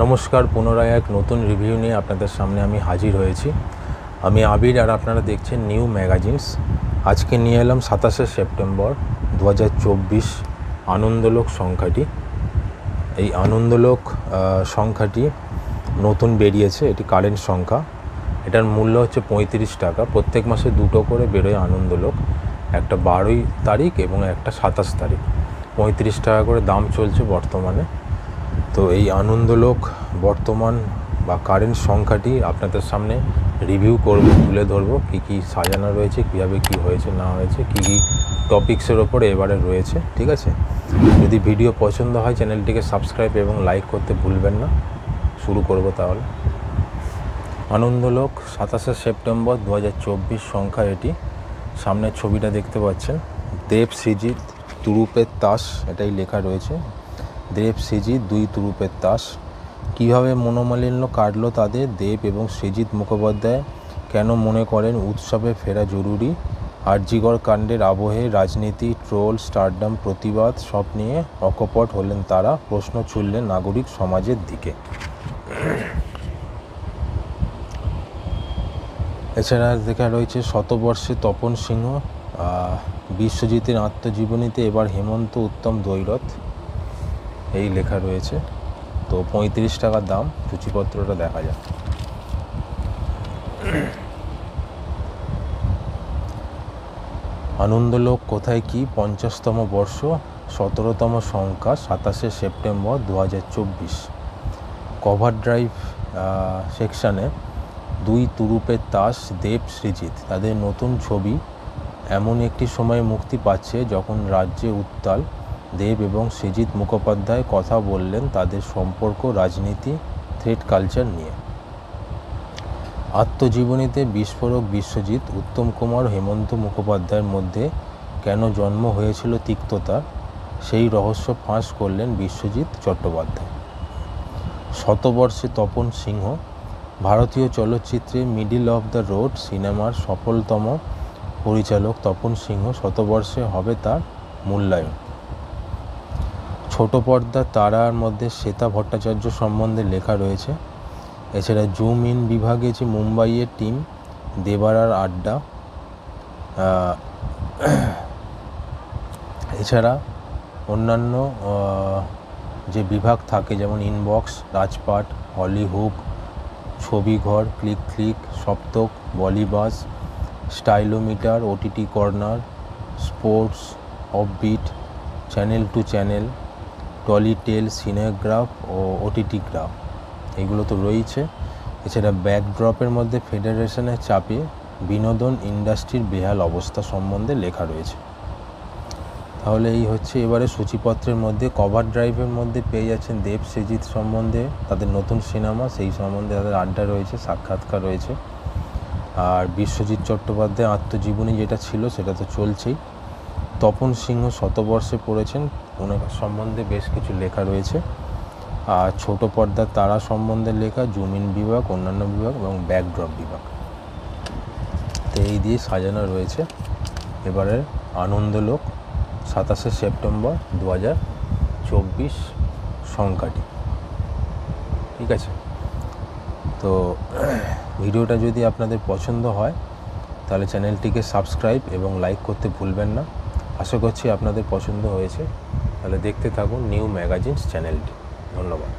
নমস্কার, পুনরায় এক নতুন রিভিউ নিয়ে আপনাদের সামনে আমি হাজির হয়েছি। আমি আবির আর আপনারা দেখছেন নিউ ম্যাগাজিনস। আজকে নিয়ে এলাম 27শে সেপ্টেম্বর 2024 আনন্দলোক সংখ্যাটি। এই আনন্দলোক সংখ্যাটি নতুন বেরিয়েছে, এটি কারেন্ট সংখ্যা। এটার মূল্য হচ্ছে 35 টাকা। প্রত্যেক মাসে দুটো করে বেরোয় আনন্দলোক, একটা 12 তারিখ এবং একটা 27 তারিখ। 35 টাকা করে দাম চলছে বর্তমানে। তো এই আনন্দলোক বর্তমান বা কারেন্ট সংখ্যাটি আপনাদের সামনে রিভিউ করব, তুলে ধরবো কী কী সাজানো রয়েছে, কীভাবে কী হয়েছে না হয়েছে, কী কী টপিক্সের ওপরে এবারে রয়েছে। ঠিক আছে, যদি ভিডিও পছন্দ হয় চ্যানেলটিকে সাবস্ক্রাইব এবং লাইক করতে ভুলবেন না। শুরু করব তাহলে। আনন্দলোক 27শে সেপ্টেম্বর 2024 সংখ্যা এটি। সামনের ছবিটা দেখতে পাচ্ছেন, দেব সৃজিত তুরুপের তাস, এটাই লেখা রয়েছে। দেব সৃজিত দুই তুরুপের তাস। কীভাবে মনোমালিন্য কাটলো তাদের? দেব এবং সৃজিত মুখোপাধ্যায় কেন মনে করেন উৎসবে ফেরা জরুরি? আরজিকর কাণ্ডের আবহে রাজনীতি, ট্রোল, স্টারডাম, প্রতিবাদ সব নিয়ে অকপট হলেন তারা, প্রশ্ন ছুড়লেন নাগরিক সমাজের দিকে। এছাড়া দেখা রয়েছে শতবর্ষে তপন সিংহ, বিশ্বজিতের আত্মজীবনীতে এবার হেমন্ত উত্তম দৈরথ, এই লেখা রয়েছে। তো 35 টাকা দাম। সূচিপত্রটা দেখা যাক। আনন্দলোক কোথায় কি? 50তম বর্ষ, 17তম সংখ্যা, 27শে সেপ্টেম্বর 2024। কভার ড্রাইভ সেকশানে দুই তুরুপের তাস দেব সৃজিত, তাদের নতুন ছবি এমন একটি সময়ে মুক্তি পাচ্ছে যখন রাজ্যে উত্তাল। দেব এবং সৃজিত মুখোপাধ্যায় কথা বললেন তাদের সম্পর্ক, রাজনীতি, থ্রেড কালচার নিয়ে। আত্মজীবনীতে বিস্ফোরক বিশ্বজিৎ, উত্তম কুমার, হেমন্ত মুখোপাধ্যায়ের মধ্যে কেন জন্ম হয়েছিল তিক্ততা, সেই রহস্য ফাঁস করলেন বিশ্বজিৎ চট্টোপাধ্যায়। শতবর্ষে তপন সিংহ, ভারতীয় চলচ্চিত্রে মিডল অফ দ্য রোড সিনেমার সফলতম পরিচালক তপন সিংহ, শতবর্ষে হবে তার মূল্যায়ন। ছোট পর্দা তারার মধ্যে শ্বেতা ভট্টাচার্য সম্বন্ধে লেখা রয়েছে। এছাড়া জুম ইন বিভাগে যে মুম্বাইয়ের টিম, দেবারার আড্ডা, এছাড়া অন্যান্য যে বিভাগ থাকে যেমন ইনবক্স, রাজপাট, হলিহুক, ছবিঘর, ক্লিক ক্লিক, সপ্তক, বলিবাস, stylometer, OTT corner, sports, offbeat, channel to channel, টলিটেল, সিনেগ্রাফ ও ওটিটি গ্রাফ, এগুলো তো রয়েছে। এছাড়া ব্যাকড্রপের মধ্যে ফেডারেশনের চাপে বিনোদন ইন্ডাস্ট্রির বেহাল অবস্থা সম্বন্ধে লেখা রয়েছে। তাহলে এই হচ্ছে এবারে সূচিপত্রের মধ্যে। কভার ড্রাইভের মধ্যে পেয়ে যাচ্ছেন দেব সৃজিত সম্বন্ধে তাদের নতুন সিনেমা, সেই সম্বন্ধে তাদের আড্ডা রয়েছে, সাক্ষাৎকার রয়েছে। আর বিশ্বজিৎ চট্টোপাধ্যায় আত্মজীবনী যেটা ছিল সেটা তো চলছেই। তপন সিংহ শতবর্ষে পড়েছেন, ওনার সম্বন্ধে বেশ কিছু লেখা রয়েছে। আর ছোট পর্দার তারা সম্বন্ধে লেখা, জুম ইন বিভাগ, অন্যান্য বিভাগ এবং ব্যাকড্রপ বিভাগ, তো এই দিয়ে সাজানো রয়েছে এবারের আনন্দলোক 27শে সেপ্টেম্বর 2024 সংখ্যাটি। ঠিক আছে, তো ভিডিওটা যদি আপনাদের পছন্দ হয় তাহলে চ্যানেলটিকে সাবস্ক্রাইব এবং লাইক করতে ভুলবেন না। আশা করছি আপনাদের পছন্দ হয়েছে। তাহলে দেখতে থাকুন নিউ ম্যাগাজিনস চ্যানেলটি। ধন্যবাদ।